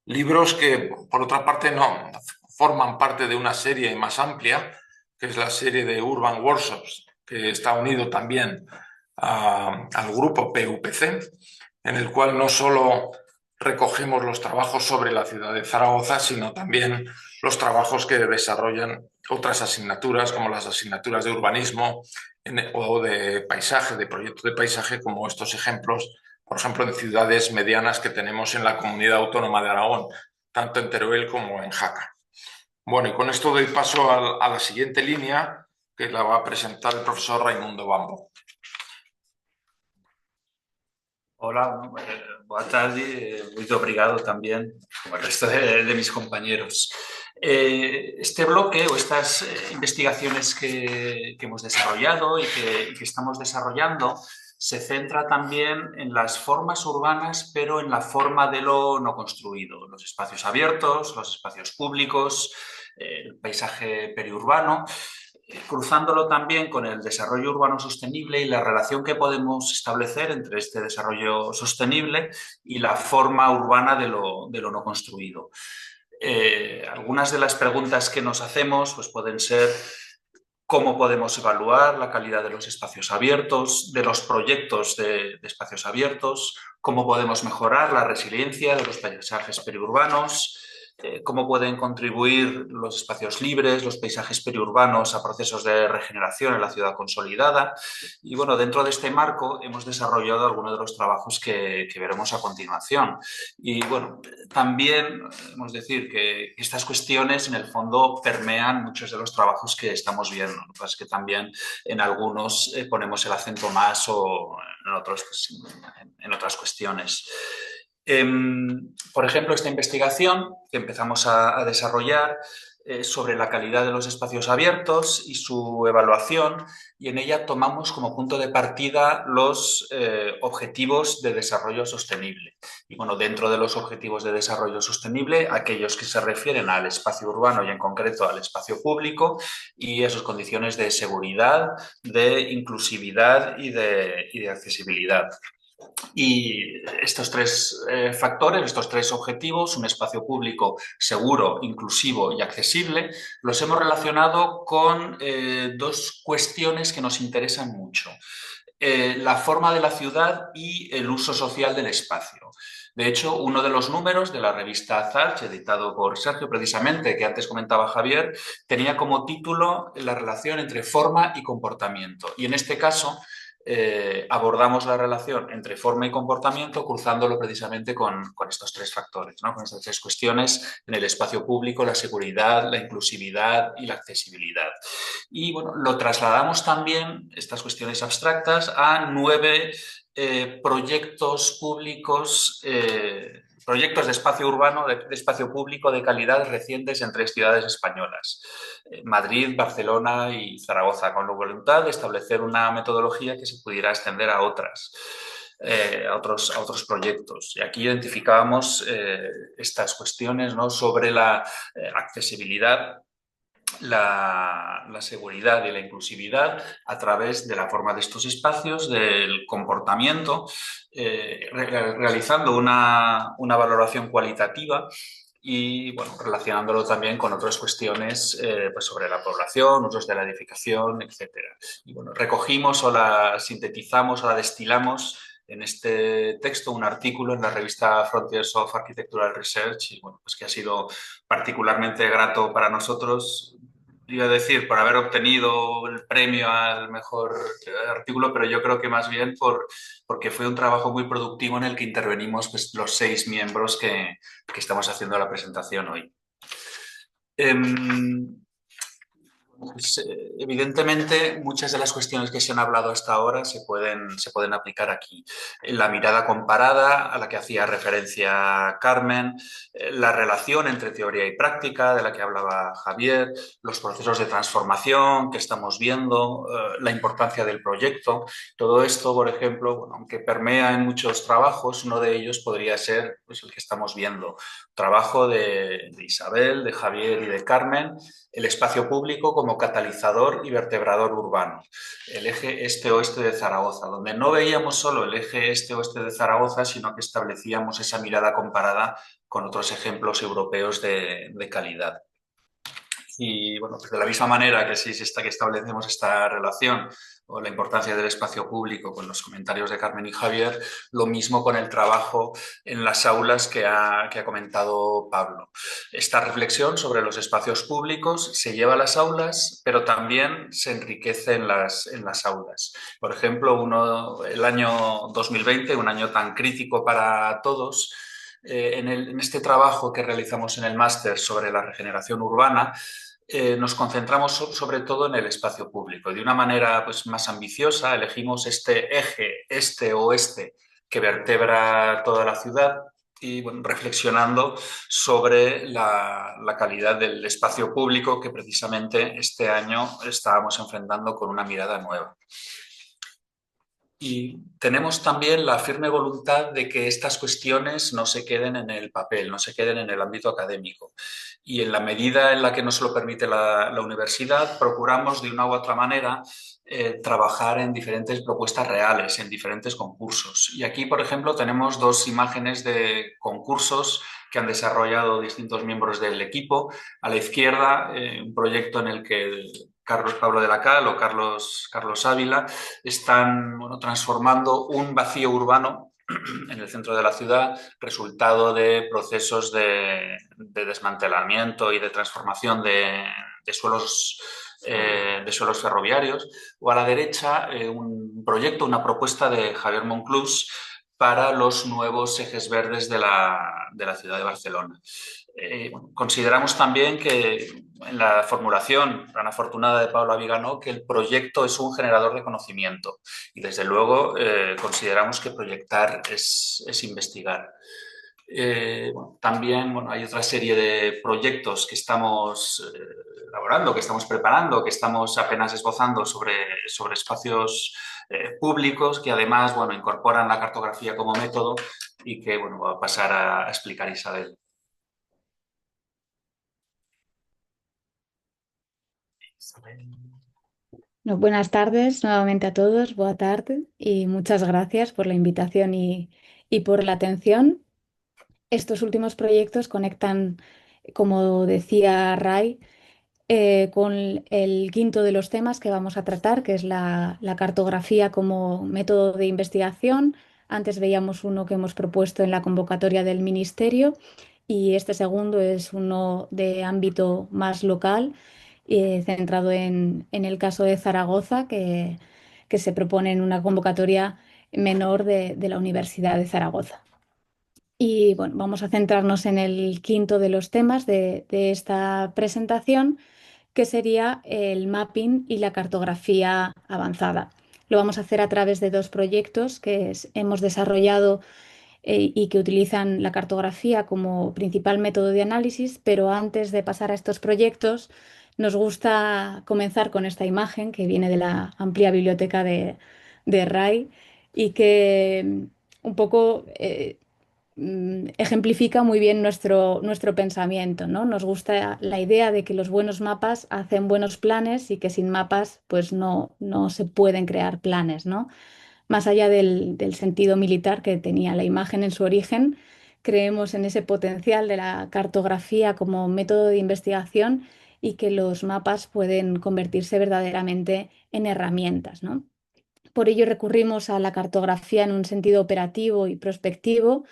Libros que, por otra parte, no forman parte de una serie más amplia, que es la serie de Urban Workshops, que está unido también al grupo PUPC, en el cual no solo recogemos los trabajos sobre la ciudad de Zaragoza, sino también los trabajos que desarrollan otras asignaturas, como las asignaturas de urbanismo o de paisaje, de proyectos de paisaje, como estos ejemplos, por ejemplo, en ciudades medianas que tenemos en la Comunidad Autónoma de Aragón, tanto en Teruel como en Jaca. Bueno, y con esto doy paso a la siguiente línea, que la va a presentar el profesor Raimundo Bambo. Hola, boa tarde, muito obrigado también, como el resto de mis compañeros. Este bloque o estas investigaciones que hemos desarrollado y que estamos desarrollando se centra también en las formas urbanas, pero en la forma de lo no construido, los espacios abiertos, los espacios públicos, el paisaje periurbano, cruzándolo también con el desarrollo urbano sostenible y la relación que podemos establecer entre este desarrollo sostenible y la forma urbana de lo no construido. Algunas de las preguntas que nos hacemos pues, pueden ser: ¿cómo podemos evaluar la calidad de los espacios abiertos, de los proyectos de espacios abiertos? ¿Cómo podemos mejorar la resiliencia de los paisajes periurbanos? ¿Cómo pueden contribuir los espacios libres, los paisajes periurbanos a procesos de regeneración en la ciudad consolidada? Y bueno, dentro de este marco hemos desarrollado algunos de los trabajos que veremos a continuación. Y bueno, también podemos decir que estas cuestiones en el fondo permean muchos de los trabajos que estamos viendo. Lo que pasa es que también en algunos ponemos el acento más o en otros, pues, en otras cuestiones. Por ejemplo, esta investigación que empezamos a desarrollar sobre la calidad de los espacios abiertos y su evaluación, y en ella tomamos como punto de partida los objetivos de desarrollo sostenible. Y bueno, dentro de los objetivos de desarrollo sostenible, aquellos que se refieren al espacio urbano y en concreto al espacio público y a sus condiciones de seguridad, de inclusividad y de accesibilidad. Y estos tres factores, estos tres objetivos, un espacio público seguro, inclusivo y accesible, los hemos relacionado con dos cuestiones que nos interesan mucho: la forma de la ciudad y el uso social del espacio. De hecho, uno de los números de la revista Zarch, editado por Sergio precisamente, que antes comentaba Javier, tenía como título la relación entre forma y comportamiento. Y en este caso abordamos la relación entre forma y comportamiento cruzándolo precisamente con estos tres factores, ¿no? Con estas tres cuestiones en el espacio público: la seguridad, la inclusividad y la accesibilidad. Y bueno, lo trasladamos también, estas cuestiones abstractas, a 9 proyectos públicos, proyectos de espacio urbano, de espacio público de calidad recientes en 3 ciudades españolas: Madrid, Barcelona y Zaragoza, con la voluntad de establecer una metodología que se pudiera extender a otros proyectos. Y aquí identificábamos estas cuestiones, ¿no?, sobre la accesibilidad, la seguridad y la inclusividad a través de la forma de estos espacios, del comportamiento, realizando una valoración cualitativa y bueno, relacionándolo también con otras cuestiones pues sobre la población, usos de la edificación, etc. Y bueno, recogimos o la sintetizamos o la destilamos en este texto, un artículo en la revista Frontiers of Architectural Research, y bueno, pues que ha sido particularmente grato para nosotros. Iba a decir, por haber obtenido el premio al mejor artículo, pero yo creo que más bien porque fue un trabajo muy productivo en el que intervenimos pues, los 6 miembros que estamos haciendo la presentación hoy. Pues, evidentemente, muchas de las cuestiones que se han hablado hasta ahora se pueden aplicar aquí. La mirada comparada a la que hacía referencia Carmen, la relación entre teoría y práctica de la que hablaba Javier, los procesos de transformación que estamos viendo, la importancia del proyecto. Todo esto, por ejemplo, bueno, aunque permea en muchos trabajos, uno de ellos podría ser pues, el que estamos viendo. Trabajo de Isabel, de Javier y de Carmen: el espacio público como catalizador y vertebrador urbano, el eje este-oeste de Zaragoza, donde no veíamos solo el eje este-oeste de Zaragoza, sino que establecíamos esa mirada comparada con otros ejemplos europeos de calidad. Y bueno, pues de la misma manera que que establecemos esta relación o la importancia del espacio público con los comentarios de Carmen y Javier, lo mismo con el trabajo en las aulas que ha comentado Pablo. Esta reflexión sobre los espacios públicos se lleva a las aulas, pero también se enriquece en las aulas. Por ejemplo, el año 2020, un año tan crítico para todos, en este trabajo que realizamos en el máster sobre la regeneración urbana, nos concentramos sobre todo en el espacio público. De una manera pues, más ambiciosa, elegimos este eje este-oeste que vertebra toda la ciudad y bueno, reflexionando sobre la calidad del espacio público que precisamente este año estábamos enfrentando con una mirada nueva. Y tenemos también la firme voluntad de que estas cuestiones no se queden en el papel, no se queden en el ámbito académico. Y en la medida en la que nos lo permite la universidad, procuramos de una u otra manera trabajar en diferentes propuestas reales, en diferentes concursos. Y aquí, por ejemplo, tenemos dos imágenes de concursos que han desarrollado distintos miembros del equipo. A la izquierda, un proyecto en el que Carlos Pablo de la Cal o Carlos Ávila están transformando un vacío urbano en el centro de la ciudad, resultado de procesos de desmantelamiento y de transformación de suelos ferroviarios, o a la derecha un proyecto, una propuesta de Javier Monclús para los nuevos ejes verdes de la ciudad de Barcelona. Consideramos también que en la formulación tan afortunada de Pablo Viganó que el proyecto es un generador de conocimiento y desde luego consideramos que proyectar es investigar. También hay otra serie de proyectos que estamos elaborando, que estamos preparando, que estamos apenas esbozando sobre espacios públicos que además incorporan la cartografía como método y que va a pasar a explicar Isabel. Buenas tardes nuevamente a todos, buena tarde y muchas gracias por la invitación y por la atención. Estos últimos proyectos conectan, como decía Ray, con el quinto de los temas que vamos a tratar, que es la cartografía como método de investigación. Antes veíamos uno que hemos propuesto en la convocatoria del Ministerio y este segundo es uno de ámbito más local, centrado en el caso de Zaragoza, que se propone en una convocatoria menor de la Universidad de Zaragoza. Y bueno, vamos a centrarnos en el quinto de los temas de esta presentación, que sería el mapping y la cartografía avanzada. Lo vamos a hacer a través de dos proyectos que hemos desarrollado y que utilizan la cartografía como principal método de análisis, pero antes de pasar a estos proyectos, nos gusta comenzar con esta imagen que viene de la amplia biblioteca de Ray y que un poco ejemplifica muy bien nuestro pensamiento, ¿no? Nos gusta la idea de que los buenos mapas hacen buenos planes y que sin mapas pues no se pueden crear planes, ¿no? Más allá del sentido militar que tenía la imagen en su origen, creemos en ese potencial de la cartografía como método de investigación y que los mapas pueden convertirse verdaderamente en herramientas, ¿no? Por ello recurrimos a la cartografía en un sentido operativo y prospectivo,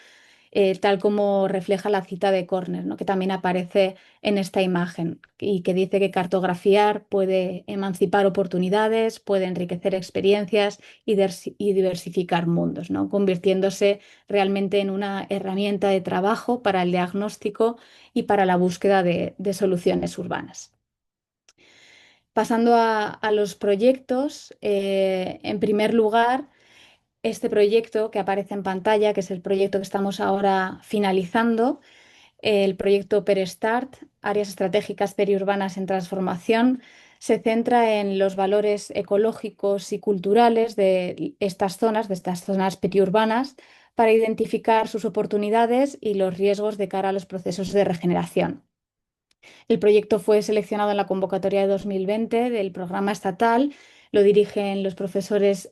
tal como refleja la cita de Corner, ¿no? Que también aparece en esta imagen y que dice que cartografiar puede emancipar oportunidades, puede enriquecer experiencias y diversificar mundos, ¿no? Convirtiéndose realmente en una herramienta de trabajo para el diagnóstico y para la búsqueda de soluciones urbanas. Pasando a los proyectos, en primer lugar, este proyecto que aparece en pantalla, que es el proyecto que estamos ahora finalizando, el proyecto Perestart, Áreas Estratégicas Periurbanas en Transformación, se centra en los valores ecológicos y culturales de estas zonas periurbanas, para identificar sus oportunidades y los riesgos de cara a los procesos de regeneración. El proyecto fue seleccionado en la convocatoria de 2020 del programa estatal. Lo dirigen los profesores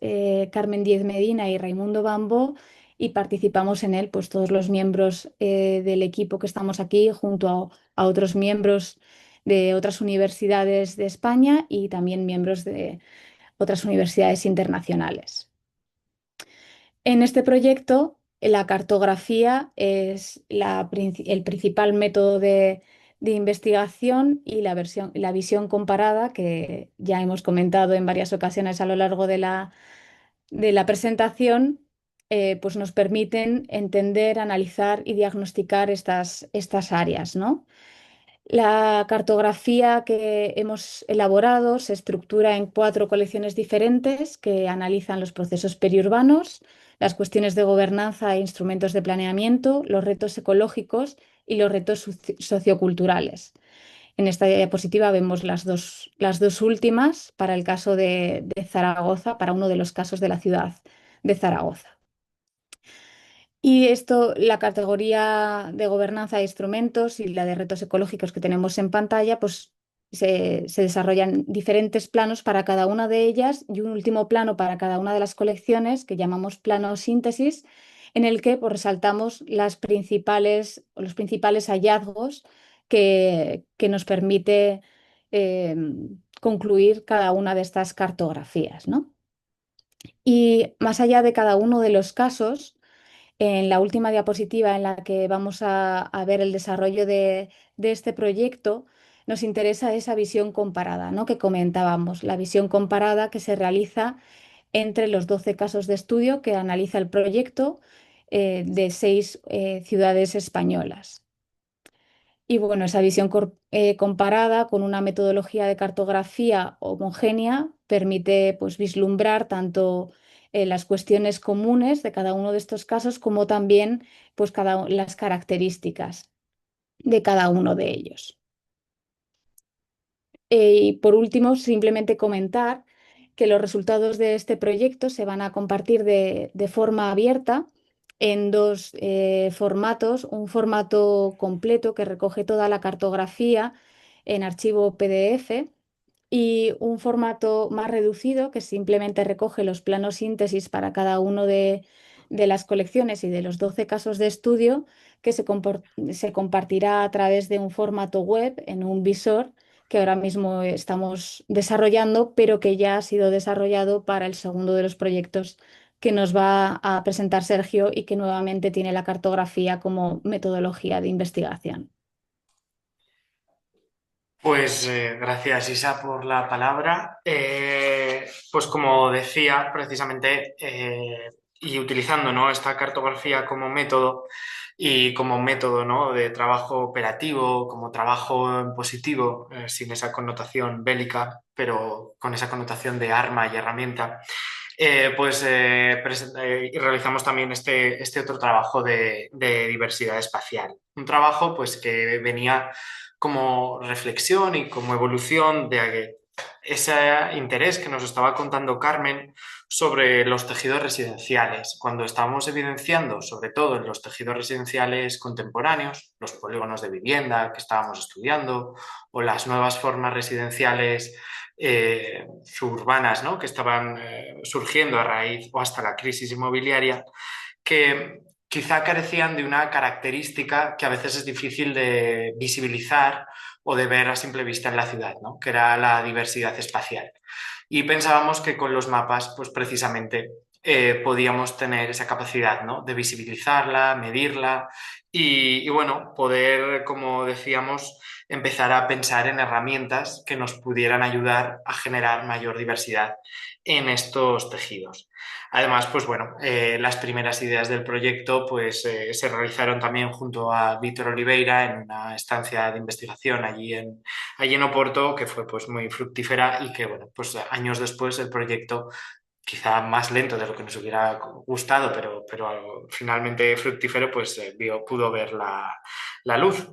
Carmen Díez Medina y Raimundo Bambo y participamos en él pues, todos los miembros del equipo que estamos aquí junto a otros miembros de otras universidades de España y también miembros de otras universidades internacionales. En este proyecto, la cartografía es el principal método de investigación y la visión comparada, que ya hemos comentado en varias ocasiones a lo largo de la presentación, pues nos permiten entender, analizar y diagnosticar estas áreas, ¿no? La cartografía que hemos elaborado se estructura en 4 colecciones diferentes que analizan los procesos periurbanos, las cuestiones de gobernanza e instrumentos de planeamiento, los retos ecológicos y los retos socioculturales. En esta diapositiva vemos las dos últimas para el caso de Zaragoza, para uno de los casos de la ciudad de Zaragoza. Y esto, la categoría de gobernanza de instrumentos y la de retos ecológicos que tenemos en pantalla, pues se desarrollan diferentes planos para cada una de ellas y un último plano para cada una de las colecciones que llamamos plano síntesis, en el que pues, resaltamos los principales hallazgos que nos permite eh, concluir cada una de estas cartografías, ¿no? Y más allá de cada uno de los casos, en la última diapositiva en la que vamos a ver el desarrollo de este proyecto, nos interesa esa visión comparada, ¿no? Que comentábamos, la visión comparada que se realiza entre los 12 casos de estudio que analiza el proyecto de 6 ciudades españolas. Y bueno, esa visión comparada con una metodología de cartografía homogénea permite pues, vislumbrar tanto las cuestiones comunes de cada uno de estos casos como también pues, las características de cada uno de ellos. Y por último, simplemente comentar que los resultados de este proyecto se van a compartir de forma abierta en dos formatos, un formato completo que recoge toda la cartografía en archivo PDF y un formato más reducido que simplemente recoge los planos síntesis para cada uno de las colecciones y de los 12 casos de estudio que se compartirá a través de un formato web en un visor que ahora mismo estamos desarrollando, pero que ya ha sido desarrollado para el segundo de los proyectos que nos va a presentar Sergio y que nuevamente tiene la cartografía como metodología de investigación. Pues gracias, Isa, por la palabra. Pues como decía, precisamente, y utilizando, ¿no?, esta cartografía como método y como método, ¿no?, de trabajo operativo, como trabajo en positivo, sin esa connotación bélica, pero con esa connotación de arma y herramienta, y realizamos también este otro trabajo de diversidad espacial. Un trabajo pues, que venía como reflexión y como evolución de ese interés que nos estaba contando Carmen sobre los tejidos residenciales, cuando estábamos evidenciando, sobre todo en los tejidos residenciales contemporáneos, los polígonos de vivienda que estábamos estudiando o las nuevas formas residenciales suburbanas, ¿no?, que estaban surgiendo a raíz o hasta la crisis inmobiliaria, que quizá carecían de una característica que a veces es difícil de visibilizar o de ver a simple vista en la ciudad, ¿no?, que era la diversidad espacial. Y pensábamos que con los mapas, pues precisamente podíamos tener esa capacidad, ¿no?, de visibilizarla, medirla y bueno, poder, como decíamos, empezar a pensar en herramientas que nos pudieran ayudar a generar mayor diversidad en estos tejidos. Además, pues bueno, las primeras ideas del proyecto pues, se realizaron también junto a Víctor Oliveira en una estancia de investigación allí en Oporto, que fue pues, muy fructífera y que, bueno, pues años después el proyecto, quizá más lento de lo que nos hubiera gustado, pero finalmente fructífero, pues pudo ver la luz.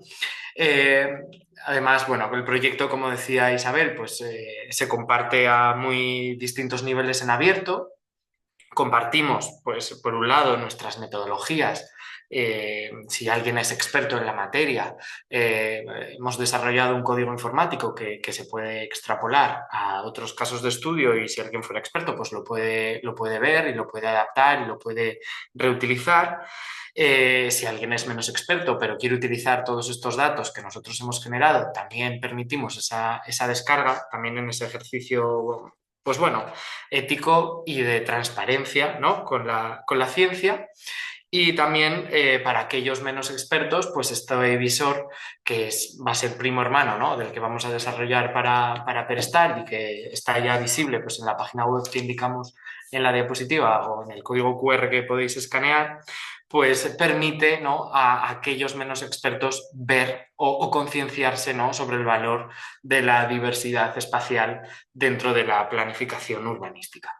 Además, bueno, el proyecto, como decía Isabel, pues se comparte a muy distintos niveles en abierto. Compartimos, pues, por un lado, nuestras metodologías. Si alguien es experto en la materia, hemos desarrollado un código informático que se puede extrapolar a otros casos de estudio y si alguien fuera experto, pues lo puede ver y lo puede adaptar y lo puede reutilizar. Si alguien es menos experto, pero quiere utilizar todos estos datos que nosotros hemos generado, también permitimos esa descarga, también en ese ejercicio, pues bueno, ético y de transparencia, ¿no?, con la ciencia. Y también para aquellos menos expertos, pues este visor que va a ser primo hermano, ¿no?, del que vamos a desarrollar para Perestar y que está ya visible pues, en la página web que indicamos en la diapositiva o en el código QR que podéis escanear, pues permite, ¿no?, a aquellos menos expertos ver o concienciarse, ¿no?, sobre el valor de la diversidad espacial dentro de la planificación urbanística.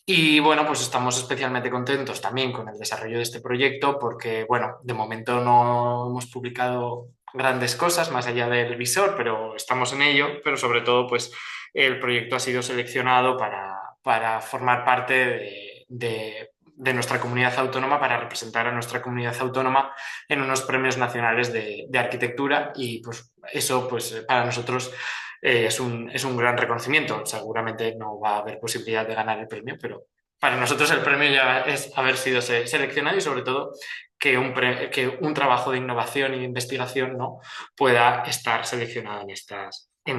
Y bueno, pues estamos especialmente contentos también con el desarrollo de este proyecto porque, bueno, de momento no hemos publicado grandes cosas más allá del visor, pero estamos en ello, pero sobre todo pues el proyecto ha sido seleccionado para formar parte de de nuestra comunidad autónoma para representar a nuestra comunidad autónoma en unos premios nacionales de arquitectura y pues eso pues para nosotros es un gran reconocimiento. Seguramente no va a haber posibilidad de ganar el premio, pero para nosotros el premio ya es haber sido seleccionado y sobre todo que un trabajo de innovación y de investigación, ¿no?, pueda estar seleccionado en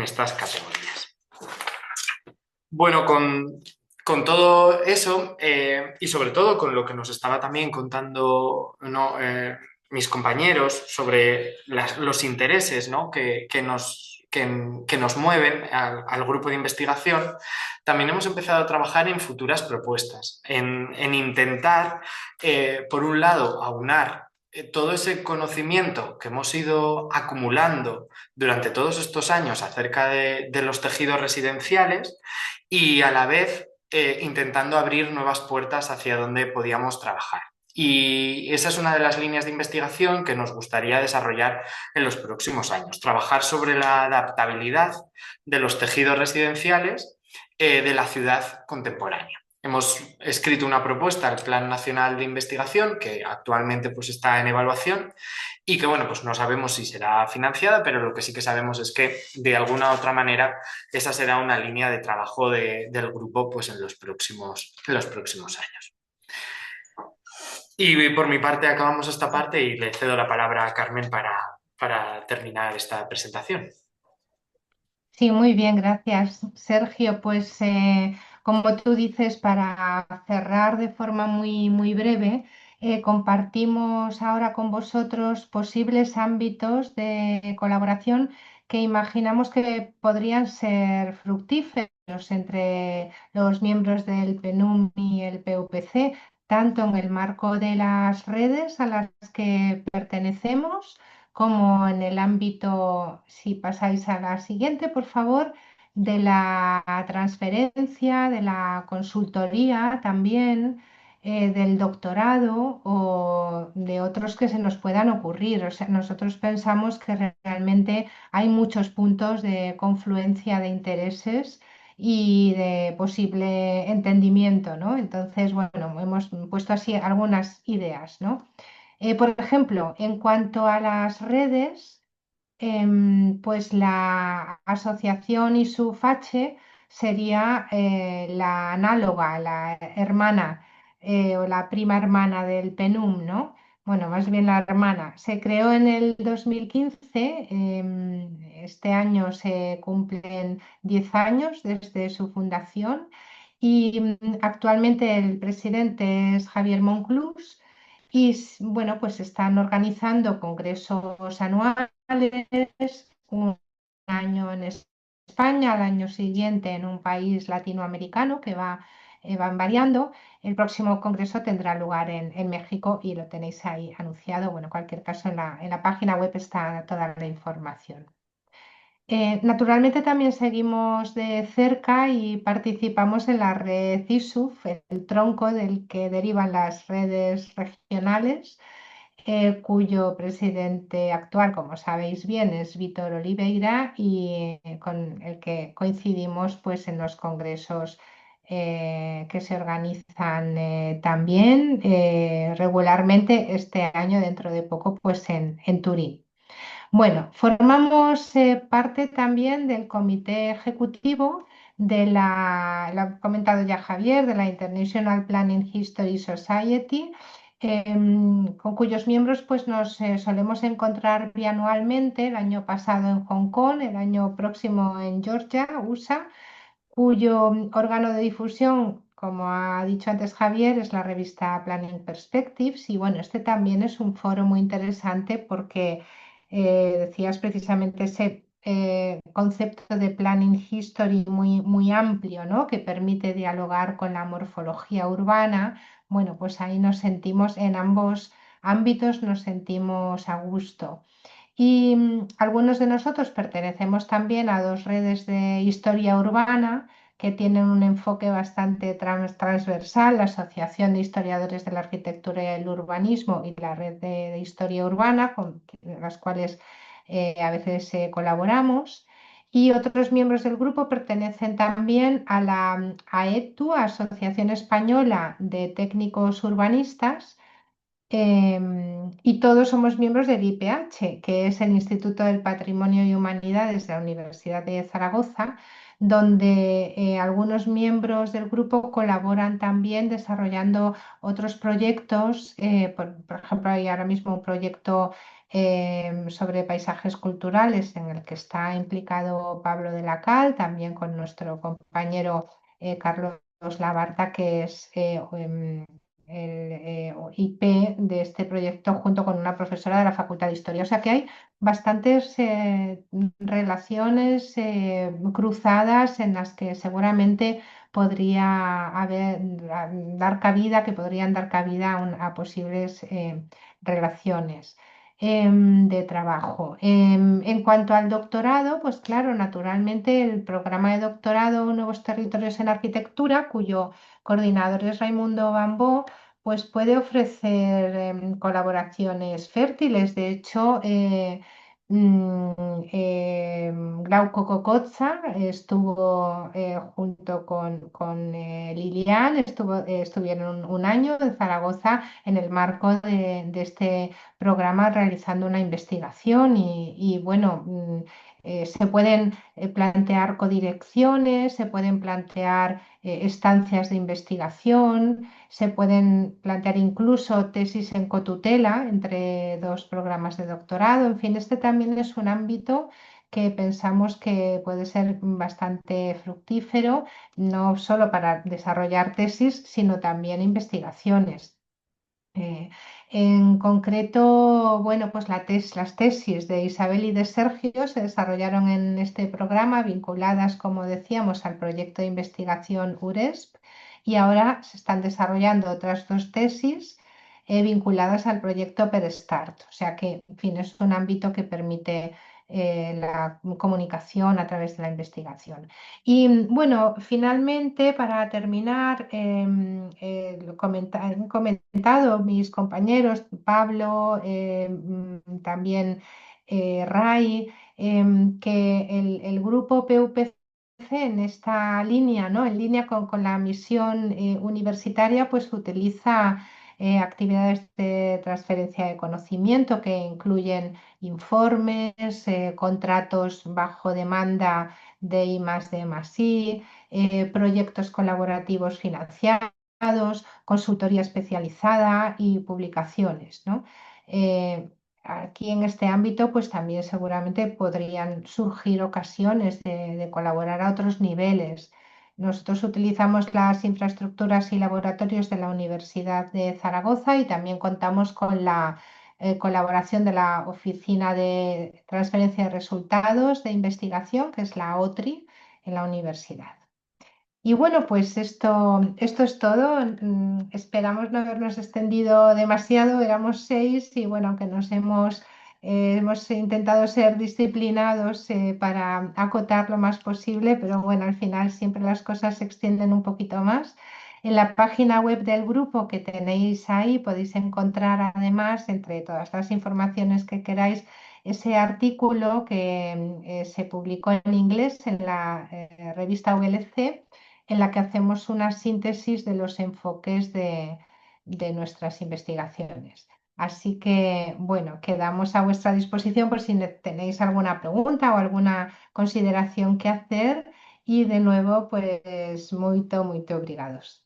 estas categorías. Bueno, con todo eso y sobre todo con lo que nos estaba también contando, ¿no?, mis compañeros sobre los intereses, ¿no?, que nos mueven al grupo de investigación, también hemos empezado a trabajar en futuras propuestas, en intentar, por un lado, aunar todo ese conocimiento que hemos ido acumulando durante todos estos años acerca de los tejidos residenciales y a la vez intentando abrir nuevas puertas hacia donde podíamos trabajar. Y esa es una de las líneas de investigación que nos gustaría desarrollar en los próximos años, trabajar sobre la adaptabilidad de los tejidos residenciales de la ciudad contemporánea. Hemos escrito una propuesta al Plan Nacional de Investigación que actualmente pues, está en evaluación y que, bueno, pues no sabemos si será financiada, pero lo que sí que sabemos es que de alguna otra manera esa será una línea de trabajo del grupo pues, en los próximos años. Y por mi parte acabamos esta parte y le cedo la palabra a Carmen para terminar esta presentación. Sí, muy bien, gracias, Sergio. Pues como tú dices, para cerrar de forma muy breve, compartimos ahora con vosotros posibles ámbitos de colaboración que imaginamos que podrían ser fructíferos entre los miembros del PNUM y el PUPC, tanto en el marco de las redes a las que pertenecemos, como en el ámbito, si pasáis a la siguiente, por favor, de la transferencia, de la consultoría también, del doctorado o de otros que se nos puedan ocurrir. O sea, nosotros pensamos que realmente hay muchos puntos de confluencia de intereses y de posible entendimiento, ¿no? Entonces, bueno, hemos puesto así algunas ideas, ¿no? Por ejemplo, en cuanto a las redes, pues la asociación ISUFACHE sería la análoga, la hermana o la prima hermana del PNUM, ¿no? Bueno, más bien la hermana. Se creó en el 2015, este año se cumplen 10 años desde su fundación y actualmente el presidente es Javier Monclús. Y bueno, pues están organizando congresos anuales, un año en España, al año siguiente en un país latinoamericano que van variando. El próximo congreso tendrá lugar en México y lo tenéis ahí anunciado. Bueno, en cualquier caso, en la página web está toda la información. Naturalmente también seguimos de cerca y participamos en la red ISUF, el tronco del que derivan las redes regionales, cuyo presidente actual, como sabéis bien, es Vítor Oliveira y con el que coincidimos pues, en los congresos que se organizan también regularmente este año, dentro de poco, pues en Turín. Bueno, formamos parte también del comité ejecutivo de lo ha comentado ya Javier, de la International Planning History Society, con cuyos miembros pues, nos solemos encontrar bianualmente, el año pasado en Hong Kong, el año próximo en Georgia, USA, cuyo órgano de difusión, como ha dicho antes Javier, es la revista Planning Perspectives. Y bueno, este también es un foro muy interesante porque decías precisamente ese concepto de planning history muy amplio, ¿no?, que permite dialogar con la morfología urbana. Bueno, pues ahí nos sentimos, en ambos ámbitos nos sentimos a gusto. Y algunos de nosotros pertenecemos también a dos redes de historia urbana que tienen un enfoque bastante transversal, la Asociación de Historiadores de la Arquitectura y el Urbanismo y la Red de Historia Urbana, con las cuales a veces colaboramos. Y otros miembros del grupo pertenecen también a la AETU, Asociación Española de Técnicos Urbanistas, y todos somos miembros del IPH, que es el Instituto del Patrimonio y Humanidades de la Universidad de Zaragoza, donde algunos miembros del grupo colaboran también desarrollando otros proyectos. Por ejemplo, hay ahora mismo un proyecto sobre paisajes culturales en el que está implicado Pablo de la Cal, también con nuestro compañero Carlos Labarta, que es el IP de este proyecto junto con una profesora de la Facultad de Historia. O sea que hay bastantes relaciones cruzadas en las que seguramente podría haber, dar cabida, que podrían dar cabida a posibles relaciones de trabajo. En cuanto al doctorado, pues claro, naturalmente el programa de doctorado Nuevos Territorios en Arquitectura, cuyo coordinador es Raimundo Bambó, pues puede ofrecer colaboraciones fértiles. De hecho, Glauco Cocozza estuvo junto con Lilian, estuvieron un año en Zaragoza en el marco de este programa realizando una investigación y bueno, se pueden plantear codirecciones, se pueden plantear estancias de investigación, se pueden plantear incluso tesis en cotutela entre dos programas de doctorado. En fin, este también es un ámbito que pensamos que puede ser bastante fructífero, no solo para desarrollar tesis, sino también investigaciones. En concreto, bueno, pues las tesis de Isabel y de Sergio se desarrollaron en este programa vinculadas, como decíamos, al proyecto de investigación URESP, y ahora se están desarrollando otras dos tesis vinculadas al proyecto PERSTART. O sea que, en fin, es un ámbito que permite la comunicación a través de la investigación. Y bueno, finalmente, para terminar, han comentado mis compañeros, Pablo, también Ray, que el grupo PUPC en esta línea, ¿no? En línea con la misión universitaria, pues utiliza actividades de transferencia de conocimiento que incluyen informes, contratos bajo demanda de I+D+I, proyectos colaborativos financiados, consultoría especializada y publicaciones, ¿no? Aquí en este ámbito, pues también seguramente podrían surgir ocasiones de colaborar a otros niveles. Nosotros utilizamos las infraestructuras y laboratorios de la Universidad de Zaragoza y también contamos con la colaboración de la Oficina de Transferencia de Resultados de Investigación, que es la OTRI, en la universidad. Y bueno, pues esto es todo. Esperamos no habernos extendido demasiado, éramos 6 y bueno, aunque hemos intentado ser disciplinados para acotar lo más posible, pero bueno, al final siempre las cosas se extienden un poquito más. En la página web del grupo que tenéis ahí podéis encontrar además, entre todas las informaciones que queráis, ese artículo que se publicó en inglés en la revista ULC, en la que hacemos una síntesis de los enfoques de nuestras investigaciones. Así que, bueno, quedamos a vuestra disposición por si tenéis alguna pregunta o alguna consideración que hacer. Y de nuevo, pues, muy obrigados.